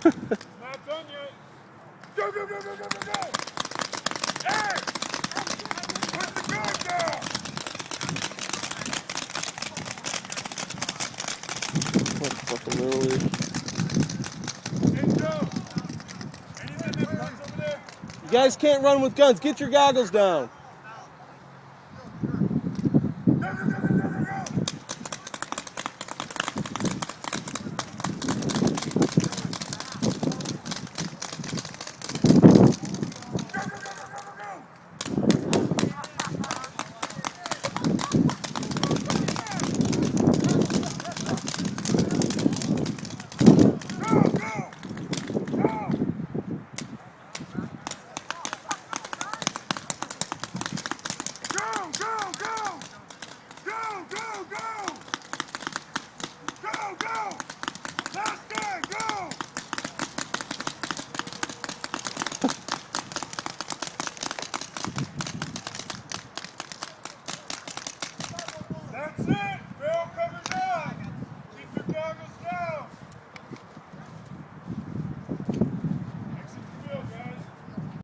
Not done yet. Go, go, go, go, go, go, go! Hey! Put the gun down! What fucking early. Hey, Joe! Anything with guns over there? You guys can't run with guns. Get your goggles down. Go, go, go, go, go, go, go! Go! Last guy, go!